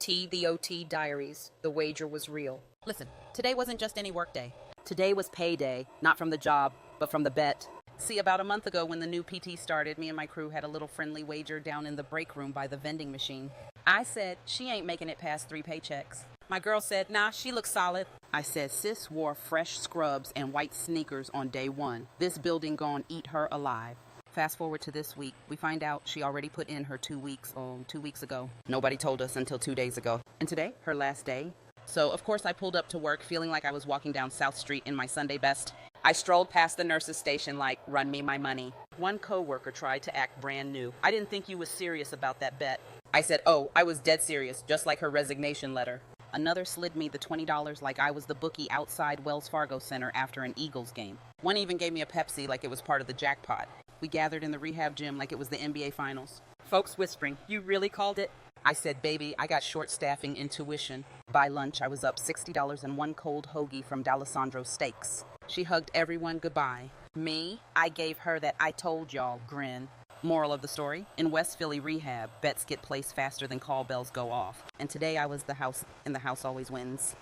The OT diaries. The wager was real. Listen, today wasn't just any work day. Today was payday, not from the job, but from the bet. See, about a month ago when the new PT started, me and my crew had a little friendly wager down in the break room by the vending machine. I said, she ain't making it past 3 paychecks. My girl said, nah, she looks solid. I said, sis wore fresh scrubs and white sneakers on day one. This building gon' eat her alive. Fast forward to this week, we find out she already put in her 2 weeks, 2 weeks ago. Nobody told us until 2 days ago. And today, her last day. So, of course, I pulled up to work feeling like I was walking down South Street in my Sunday best. I strolled past the nurse's station like, run me my money. One coworker tried to act brand new. I didn't think you was serious about that bet. I said, oh, I was dead serious, just like her resignation letter. Another slid me the $20 like I was the bookie outside Wells Fargo Center after an Eagles game. One even gave me a Pepsi like it was part of the jackpot. We gathered in the rehab gym like it was the NBA Finals. Folks whispering, you really called it? I said, baby, I got short staffing intuition. By lunch, I was up $60 and one cold hoagie from D'Alessandro Steaks. She hugged everyone goodbye. Me, I gave her that I told y'all grin. Moral of the story, in West Philly rehab, bets get placed faster than call bells go off. And today I was the house, and the house always wins.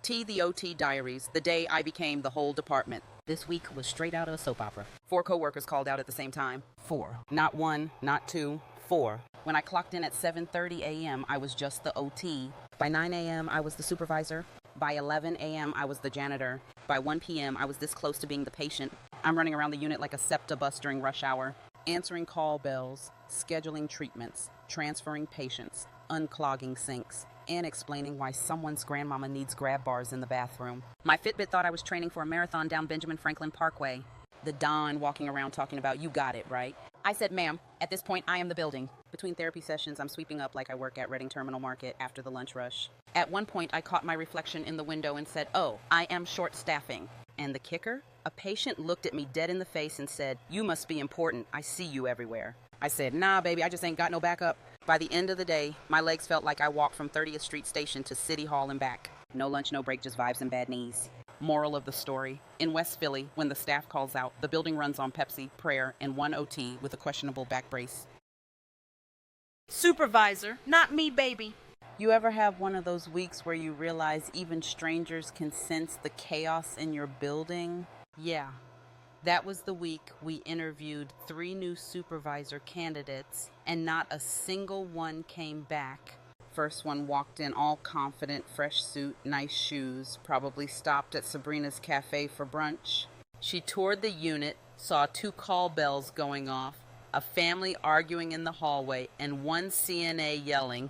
The OT diaries, the day I became the whole department. This week was straight out of a soap opera. 4 coworkers called out at the same time. 4. Not 1, not 2, 4. When I clocked in at 7:30 a.m., I was just the OT. By 9 a.m., I was the supervisor. By 11 a.m., I was the janitor. By 1 p.m., I was this close to being the patient. I'm running around the unit like a SEPTA bus during rush hour, answering call bells, scheduling treatments, transferring patients, unclogging sinks, and explaining why someone's grandmama needs grab bars in the bathroom. My Fitbit thought I was training for a marathon down Benjamin Franklin Parkway. The Don walking around talking about, you got it, right? I said, ma'am, at this point, I am the building. Between therapy sessions, I'm sweeping up like I work at Reading Terminal Market after the lunch rush. At one point, I caught my reflection in the window and said, oh, I am short staffing. And the kicker? A patient looked at me dead in the face and said, you must be important. I see you everywhere. I said, nah, baby, I just ain't got no backup. By the end of the day, my legs felt like I walked from 30th Street Station to City Hall and back. No lunch, no break, just vibes and bad knees. Moral of the story, in West Philly, when the staff calls out, the building runs on Pepsi, prayer, and 1 OT with a questionable back brace. Supervisor, not me, baby. You ever have one of those weeks where you realize even strangers can sense the chaos in your building? Yeah, that was the week we interviewed 3 new supervisor candidates, and not a single one came back. First one walked in all confident, fresh suit, nice shoes, probably stopped at Sabrina's Cafe for brunch. She toured the unit, saw 2 call bells going off, a family arguing in the hallway, and one CNA yelling,